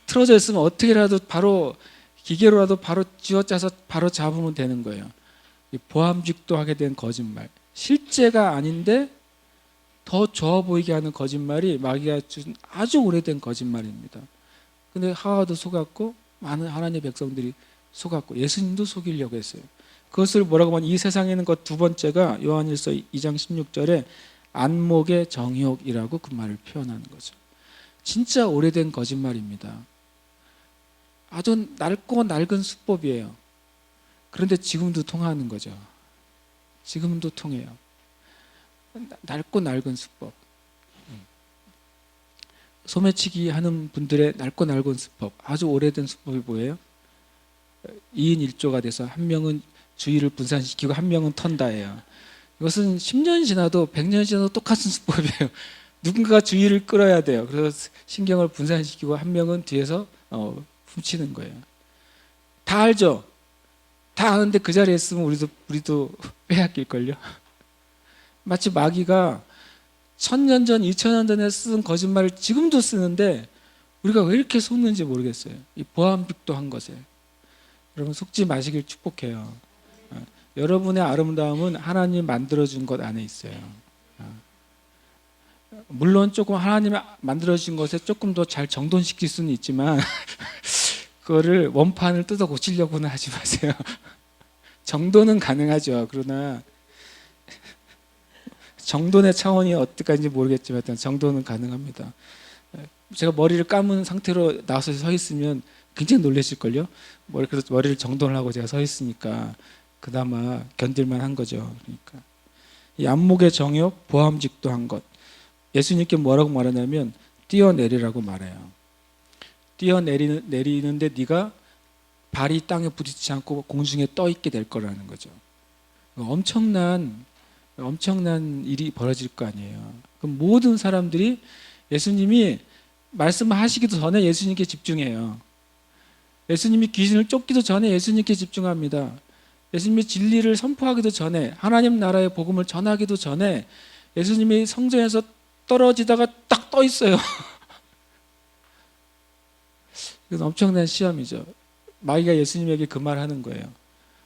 Speaker 1: 틀어져 있으면 어떻게라도 바로 기계로라도 바로 쥐어짜서 바로 잡으면 되는 거예요. 보암직도 하게 된 거짓말, 실제가 아닌데 더 좋아 보이게 하는 거짓말이 마귀가 준 아주 오래된 거짓말입니다. 근데 하와도 속았고 많은 하나님의 백성들이 속았고 예수님도 속이려고 했어요. 그것을 뭐라고 하면 이 세상에 있는 것 두 번째가 요한일서 2장 16절에 안목의 정욕이라고 그 말을 표현하는 거죠. 진짜 오래된 거짓말입니다. 아주 낡고 낡은 수법이에요. 그런데 지금도 통하는 거죠. 지금도 통해요. 낡고 낡은 수법. 소매치기 하는 분들의 낡고 낡은 수법, 아주 오래된 수법이 뭐예요? 2인 1조가 돼서 한 명은 주의를 분산시키고 한 명은 턴다예요. 이것은 10년 지나도 100년 지나도 똑같은 수법이에요. 누군가가 주의를 끌어야 돼요. 그래서 신경을 분산시키고 한 명은 뒤에서 훔치는 거예요. 다 알죠? 다 아는데 그 자리에 있으면 우리도 빼앗길걸요. 마치 마귀가 1000년 전, 2000년 전에 쓴 거짓말을 지금도 쓰는데 우리가 왜 이렇게 속는지 모르겠어요. 이 보암직도 한 것에. 여러분 속지 마시길 축복해요. 여러분의 아름다움은 하나님 만들어준 것 안에 있어요. 물론 조금 하나님이 만들어준 것에 조금 더 잘 정돈시킬 수는 있지만 그거를 원판을 뜯어 고치려고는 하지 마세요. 정돈은 가능하죠. 그러나 정돈의 차원이 어디까지인지 모르겠지만 일단 정돈은 가능합니다. 제가 머리를 감은 상태로 나와서 서 있으면 굉장히 놀라실걸요. 그래서 머리를 정돈을 하고 제가 서 있으니까 그나마 견딜만 한 거죠. 그러니까 이 안목의 정욕, 보암직도 한 것. 예수님께 뭐라고 말하냐면 뛰어내리라고 말해요. 뛰어내리는데 네가 발이 땅에 부딪히지 않고 공중에 떠 있게 될 거라는 거죠. 엄청난 일이 벌어질 거 아니에요. 그럼 모든 사람들이 예수님이 말씀하시기도 전에 예수님께 집중해요. 예수님이 귀신을 쫓기도 전에 예수님께 집중합니다. 예수님이 진리를 선포하기도 전에, 하나님 나라의 복음을 전하기도 전에 예수님이 성전에서 떨어지다가 딱 떠 있어요. 이건 엄청난 시험이죠. 마귀가 예수님에게 그 말 하는 거예요.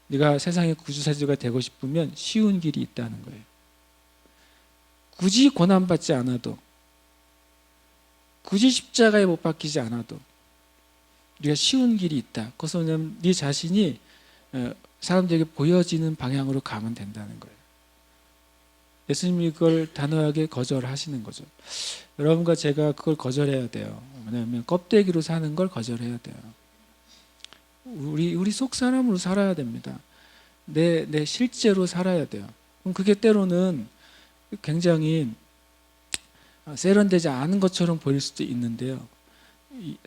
Speaker 1: 네가 세상의 구주사주가 되고 싶으면 쉬운 길이 있다는 거예요. 굳이 고난받지 않아도, 굳이 십자가에 못 박히지 않아도 네가 쉬운 길이 있다. 그것은 뭐냐면 네 자신이 사람들에게 보여지는 방향으로 가면 된다는 거예요. 예수님이 그걸 단호하게 거절하시는 거죠. 여러분과 제가 그걸 거절해야 돼요. 왜냐하면 껍데기로 사는 걸 거절해야 돼요. 우리 속 사람으로 살아야 됩니다. 내 실제로 살아야 돼요. 그럼 그게 때로는 굉장히 세련되지 않은 것처럼 보일 수도 있는데요.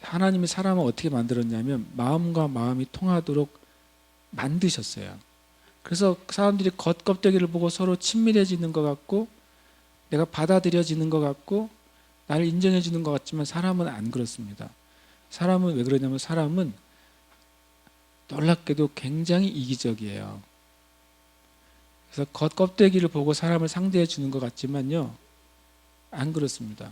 Speaker 1: 하나님이 사람을 어떻게 만들었냐면 마음과 마음이 통하도록 만드셨어요. 그래서 사람들이 겉껍데기를 보고 서로 친밀해지는 것 같고 내가 받아들여지는 것 같고 나를 인정해 주는 것 같지만 사람은 안 그렇습니다. 사람은 왜 그러냐면 사람은 놀랍게도 굉장히 이기적이에요. 그래서 겉껍데기를 보고 사람을 상대해 주는 것 같지만요, 안 그렇습니다.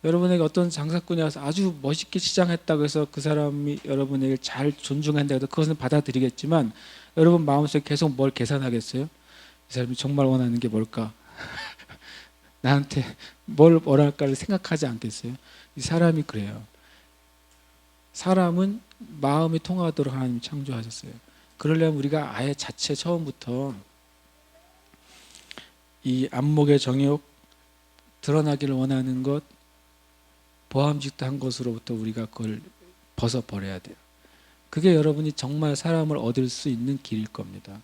Speaker 1: 여러분에게 어떤 장사꾼이 와서 아주 멋있게 시장했다고 해서 그 사람이 여러분에게 잘 존중한다고 해서 그것은 받아들이겠지만 여러분 마음속에 계속 뭘 계산하겠어요? 이 사람이 정말 원하는 게 뭘까? 나한테 뭐라 할까를 생각하지 않겠어요? 이 사람이 그래요. 사람은 마음이 통하도록 하나님이 창조하셨어요. 그러려면 우리가 아예 자체 처음부터 이 안목의 정욕, 드러나기를 원하는 것, 보암직도한 것으로부터 우리가 그걸 벗어버려야 돼요. 그게 여러분이 정말 사람을 얻을 수 있는 길일 겁니다.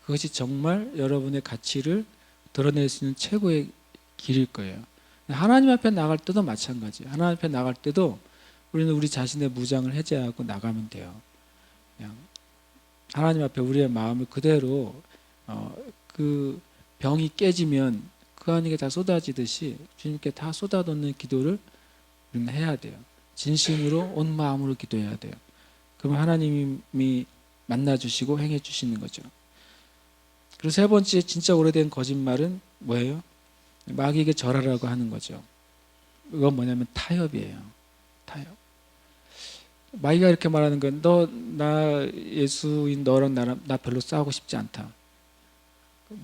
Speaker 1: 그것이 정말 여러분의 가치를 드러낼 수 있는 최고의 길일 거예요. 하나님 앞에 나갈 때도 마찬가지예요. 하나님 앞에 나갈 때도 우리는 우리 자신의 무장을 해제하고 나가면 돼요. 그냥 하나님 앞에 우리의 마음을 그대로 그 병이 깨지면 그 안에게 다 쏟아지듯이 주님께 다 쏟아놓는 기도를 우리는 해야 돼요. 진심으로 온 마음으로 기도해야 돼요. 그러면 하나님이 만나주시고 행해주시는 거죠. 그리고 세 번째 진짜 오래된 거짓말은 뭐예요? 마귀에게 절하라고 하는 거죠. 이건 뭐냐면 타협이에요. 타협. 마귀가 이렇게 말하는 건 나 예수인 너랑 나랑 나 별로 싸우고 싶지 않다.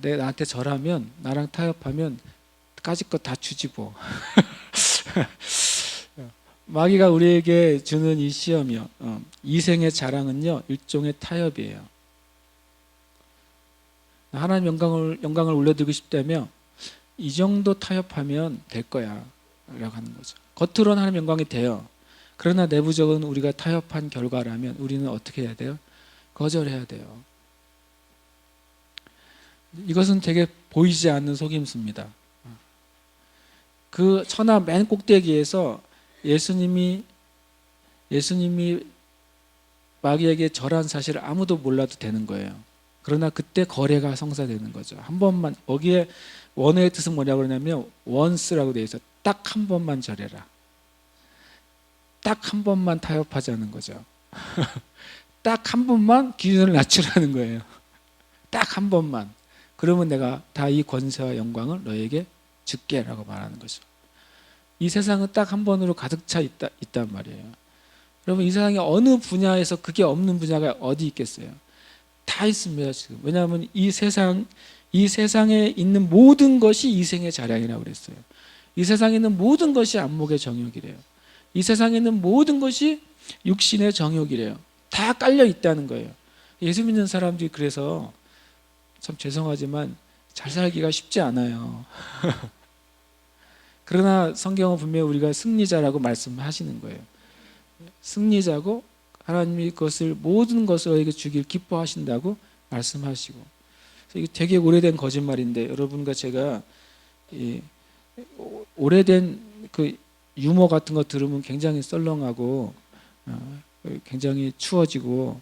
Speaker 1: 나한테 절하면 나랑 타협하면 까짓 거 다 주지 뭐. 마귀가 우리에게 주는 이 시험이요, 이생의 자랑은요 일종의 타협이에요. 하나님 영광을 올려드리고 싶다며 이 정도 타협하면 될 거야 라고 하는 거죠. 겉으로는 하나님 영광이 돼요. 그러나 내부적으로는 우리가 타협한 결과라면 우리는 어떻게 해야 돼요? 거절해야 돼요. 이것은 되게 보이지 않는 속임수입니다. 그 천하 맨 꼭대기에서 예수님이 마귀에게 절한 사실을 아무도 몰라도 되는 거예요. 그러나 그때 거래가 성사되는 거죠. 한 번만, 거기에 원어의 뜻은 뭐냐고 그러냐면 once라고 되어 있어요. 딱 한 번만 절해라. 딱 한 번만 타협하자는 거죠. 딱 한 번만 기준을 낮추라는 거예요. 딱 한 번만. 그러면 내가 다 이 권세와 영광을 너에게 줄게라고 말하는 거죠. 이 세상은 딱 한 번으로 가득 차 있단 말이에요. 여러분, 이 세상에 어느 분야에서 그게 없는 분야가 어디 있겠어요? 다 있습니다, 지금. 왜냐하면 이 세상에 있는 모든 것이 이생의 자랑이라고 그랬어요. 이 세상에 있는 모든 것이 안목의 정욕이래요. 이 세상에 있는 모든 것이 육신의 정욕이래요. 다 깔려 있다는 거예요. 예수 믿는 사람들이 그래서 참 죄송하지만 잘 살기가 쉽지 않아요. 그러나 성경은 분명히 우리가 승리자라고 말씀하시는 거예요. 승리자고 하나님이 그것을 모든 것을 너에게 주길 기뻐하신다고 말씀하시고. 그래서 이게 되게 오래된 거짓말인데 여러분과 제가 오래된 그 유머 같은 거 들으면 굉장히 썰렁하고 굉장히 추워지고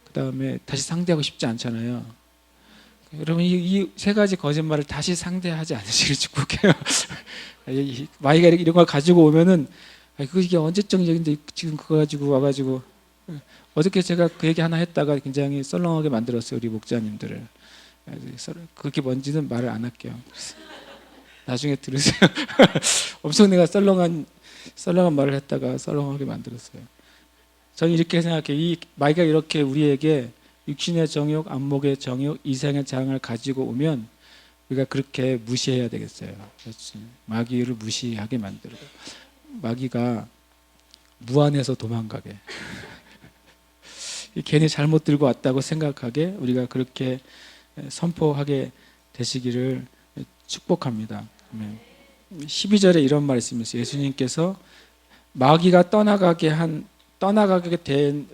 Speaker 1: 그 다음에 다시 상대하고 싶지 않잖아요. 여러분 이 세 가지 거짓말을 다시 상대하지 않으시길 축복해요. 마귀가 이런 걸 가지고 오면은 이게 언제적 얘기인데 지금 그거 가지고 와가지고 어저께 제가 그 얘기 하나 했다가 굉장히 썰렁하게 만들었어요. 우리 목자님들을. 그게 뭔지는 말을 안 할게요. 나중에 들으세요. 엄청 내가 썰렁한 말을 했다가 썰렁하게 만들었어요. 저는 이렇게 생각해요. 이 마귀가 이렇게 우리에게 육신의 정욕, 안목의 정욕, 이생의 자랑을 가지고 오면 우리가 그렇게 무시해야 되겠어요. 그렇지. 마귀를 무시하게 만들고 마귀가 무안에서 도망가게 괜히 잘못 들고 왔다고 생각하게 우리가 그렇게 선포하게 되시기를 축복합니다. 12절에 이런 말씀이 있어요. 예수님께서 마귀가 떠나가게 된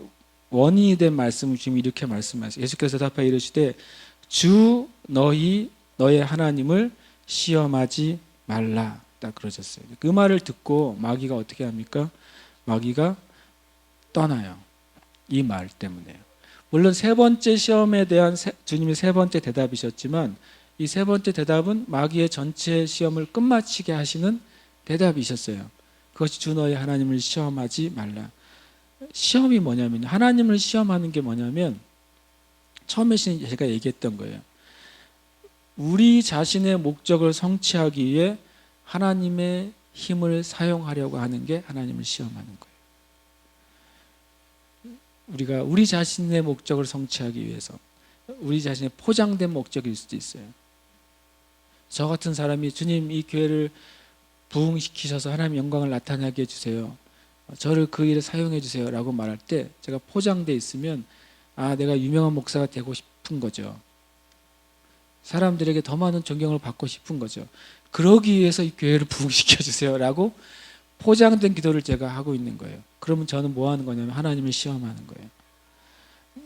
Speaker 1: 원인이 된 말씀을 지금 이렇게 말씀하세요. 예수께서 답하여 이르시되 주 너의 하나님을 시험하지 말라 딱 그러셨어요. 그 말을 듣고 마귀가 어떻게 합니까? 마귀가 떠나요. 이 말 때문에요. 물론 세 번째 시험에 대한 주님이 세 번째 대답이셨지만 이 세 번째 대답은 마귀의 전체 시험을 끝마치게 하시는 대답이셨어요. 그것이 주 너의 하나님을 시험하지 말라. 시험이 뭐냐면 하나님을 시험하는 게 뭐냐면 처음에 제가 얘기했던 거예요. 우리 자신의 목적을 성취하기 위해 하나님의 힘을 사용하려고 하는 게 하나님을 시험하는 거예요. 우리가 우리 자신의 목적을 성취하기 위해서 우리 자신의 포장된 목적일 수도 있어요. 저 같은 사람이 주님 이 교회를 부흥시키셔서 하나님의 영광을 나타나게 해주세요. 저를 그 일에 사용해 주세요 라고 말할 때 제가 포장돼 있으면 내가 유명한 목사가 되고 싶은 거죠. 사람들에게 더 많은 존경을 받고 싶은 거죠. 그러기 위해서 이 교회를 부흥시켜 주세요 라고 포장된 기도를 제가 하고 있는 거예요. 그러면 저는 뭐 하는 거냐면 하나님을 시험하는 거예요.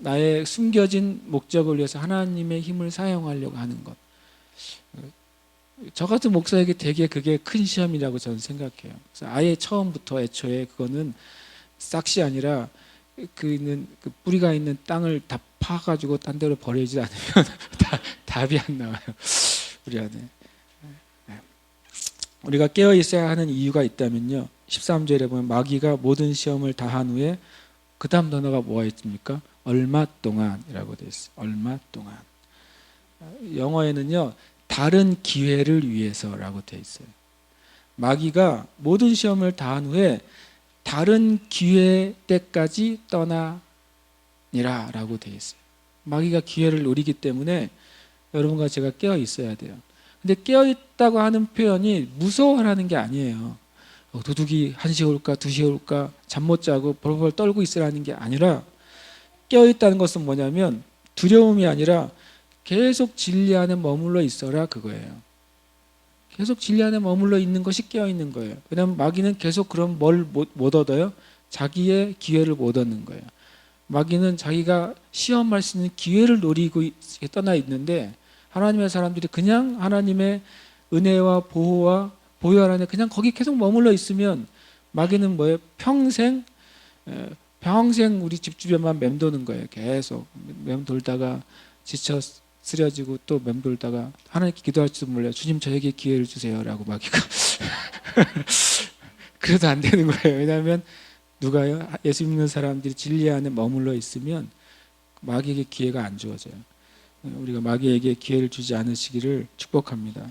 Speaker 1: 나의 숨겨진 목적을 위해서 하나님의 힘을 사용하려고 하는 것. 저 같은 목사에게 되게 그게 큰 시험이라고 저는 생각해요. 그래서 아예 처음부터 애초에 그거는 싹시 아니라 그 뿌리가 있는 땅을 다 파가지고 딴 데로 버리지 않으면 답이 안 나와요. 우리 안에. 우리가 깨어 있어야 하는 이유가 있다면요. 13절에 보면 마귀가 모든 시험을 다한 후에 그 다음 단어가 뭐가 있습니까? 얼마 동안이라고 되어 있어요. 얼마 동안. 영어에는요. 다른 기회를 위해서라고 되어 있어요. 마귀가 모든 시험을 다한 후에 다른 기회 때까지 떠나니라 라고 되어 있어요. 마귀가 기회를 노리기 때문에 여러분과 제가 깨어 있어야 돼요. 근데 깨어 있다고 하는 표현이 무서워하는 게 아니에요. 도둑이 1시에 올까 2시에 올까 잠 못 자고 벌벌 떨고 있으라는 게 아니라 깨어 있다는 것은 뭐냐면 두려움이 아니라 계속 진리 안에 머물러 있어라 그거예요. 계속 진리 안에 머물러 있는 것이 깨어 있는 거예요. 왜냐하면 마귀는 계속 그럼 뭘 못 얻어요? 자기의 기회를 못 얻는 거예요. 마귀는 자기가 시험할 수 있는 기회를 노리고 떠나 있는데 하나님의 사람들이 그냥 하나님의 은혜와 보호와 보혈 안에 그냥 거기 계속 머물러 있으면 마귀는 뭐예요? 평생 우리 집 주변만 맴도는 거예요. 계속 맴돌다가 지쳐 쓰려지고 또 맴돌다가 하나님께 기도할지도 몰라요. 주님 저에게 기회를 주세요라고 마귀가 그래도 안 되는 거예요. 왜냐하면 누가요? 예수 믿는 사람들이 진리 안에 머물러 있으면 마귀에게 기회가 안 주어져요. 우리가 마귀에게 기회를 주지 않으시기를 축복합니다.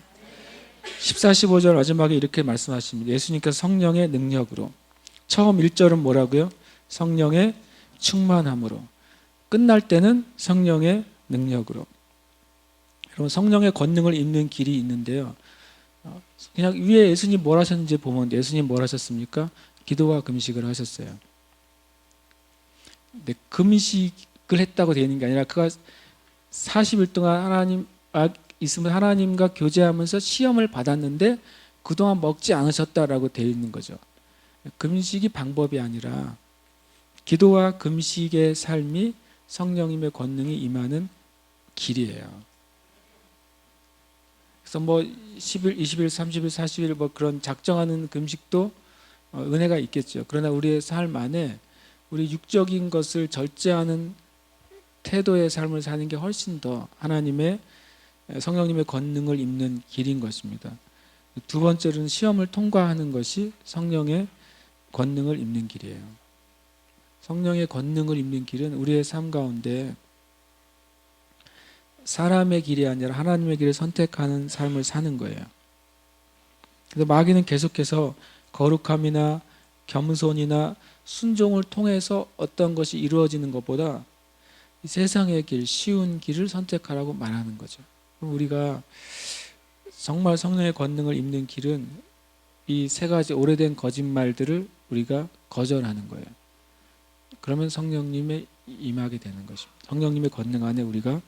Speaker 1: 14, 15절 마지막에 이렇게 말씀하십니다. 예수님께서 성령의 능력으로. 처음 1절은 뭐라고요? 성령의 충만함으로. 끝날 때는 성령의 능력으로. 여러분 성령의 권능을 입는 길이 있는데요. 그냥 위에 예수님 뭘 하셨는지 보면 예수님 뭘 하셨습니까? 기도와 금식을 하셨어요. 근데 금식을 했다고 되어 있는 게 아니라 그가 40일 동안 하나님 있으면 하나님과 교제하면서 시험을 받았는데 그동안 먹지 않으셨다라고 되어 있는 거죠. 금식이 방법이 아니라 기도와 금식의 삶이 성령님의 권능이 임하는 길이에요. 그래서 뭐 10일, 20일, 30일, 40일 뭐 그런 작정하는 금식도 은혜가 있겠죠. 그러나 우리의 삶 안에 우리 육적인 것을 절제하는 태도의 삶을 사는 게 훨씬 더 하나님의 성령님의 권능을 입는 길인 것입니다. 두 번째로는 시험을 통과하는 것이 성령의 권능을 입는 길이에요. 성령의 권능을 입는 길은 우리의 삶 가운데 사람의 길이 아니라 하나님의 길을 선택하는 삶을 사는 거예요. 그래서 마귀는 계속해서 거룩함이나 겸손이나 순종을 통해서 어떤 것이 이루어지는 것보다 이 세상의 길, 쉬운 길을 선택하라고 말하는 거죠. 그럼 우리가 정말 성령의 권능을 입는 길은 이 세 가지 오래된 거짓말들을 우리가 거절하는 거예요. 그러면 성령님의 임하게 되는 것입니다. 성령님의 권능 안에 우리가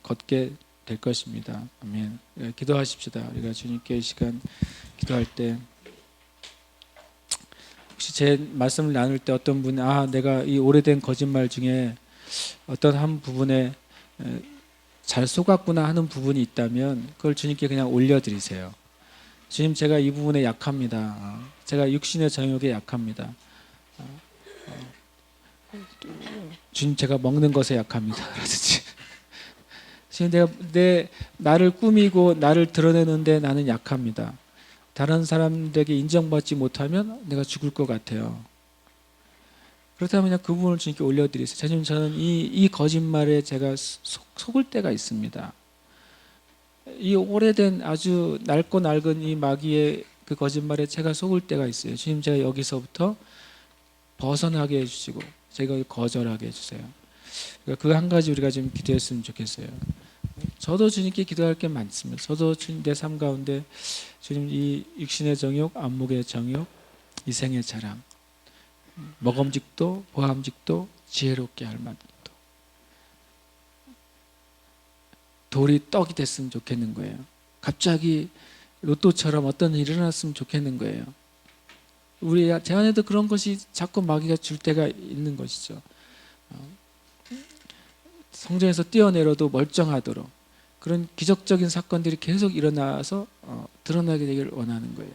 Speaker 1: 걷게 될 것입니다. 아멘. 기도하십시다. 우리가 주님께 이 시간 기도할 때 혹시 제 말씀을 나눌 때 어떤 분이 내가 이 오래된 거짓말 중에 어떤 한 부분에 잘 속았구나 하는 부분이 있다면 그걸 주님께 그냥 올려드리세요. 주님 제가 이 부분에 약합니다. 제가 육신의 정욕에 약합니다. 주님 제가 먹는 것에 약합니다. 라든지 주님 나를 꾸미고 나를 드러내는데 나는 약합니다. 다른 사람들에게 인정받지 못하면 내가 죽을 것 같아요. 그렇다면 그냥 그 부분을 주님께 올려드리세요. 주님 저는 이 거짓말에 제가 속을 때가 있습니다. 이 오래된 아주 낡고 낡은 이 마귀의 그 거짓말에 제가 속을 때가 있어요. 주님 제가 여기서부터 벗어나게 해주시고 제가 거절하게 해주세요. 그러니까 그 한 가지 우리가 좀 기도했으면 좋겠어요. 저도 주님께 기도할 게 많습니다. 저도 주님 내 삶 가운데 주님 이 육신의 정욕, 안목의 정욕, 이생의 자랑, 먹음직도 보함직도 지혜롭게 할 만도 돌이 떡이 됐으면 좋겠는 거예요. 갑자기 로또처럼 어떤 일이 일어났으면 좋겠는 거예요. 제 안에도 그런 것이 자꾸 마귀가 줄 때가 있는 것이죠. 성전에서 뛰어내려도 멀쩡하도록 그런 기적적인 사건들이 계속 일어나서 드러나게 되기를 원하는 거예요.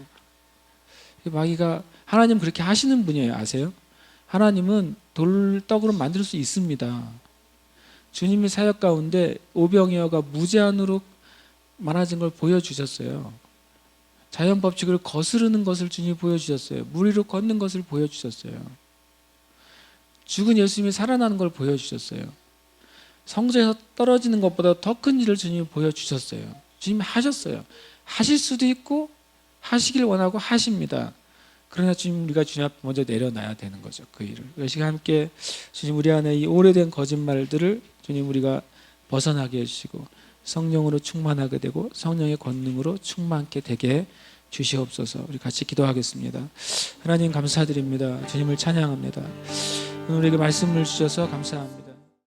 Speaker 1: 마귀가 하나님 그렇게 하시는 분이에요. 아세요? 하나님은 돌떡으로 만들 수 있습니다. 주님의 사역 가운데 오병이어가 무제한으로 많아진 걸 보여주셨어요. 자연 법칙을 거스르는 것을 주님이 보여주셨어요. 물 위로 걷는 것을 보여주셨어요. 죽은 예수님이 살아나는 걸 보여주셨어요. 성전에서 떨어지는 것보다 더 큰 일을 주님이 보여주셨어요. 주님이 하셨어요. 하실 수도 있고 하시길 원하고 하십니다. 그러나 주님, 우리가 주님 앞에 먼저 내려놔야 되는 거죠. 그 일을. 이 시간 함께 주님, 우리 안에 이 오래된 거짓말들을 주님, 우리가 벗어나게 해주시고 성령으로 충만하게 되고 성령의 권능으로 충만케 되게 주시옵소서. 우리 같이 기도하겠습니다. 하나님 감사드립니다. 주님을 찬양합니다. 오늘 우리에게 말씀을 주셔서 감사합니다.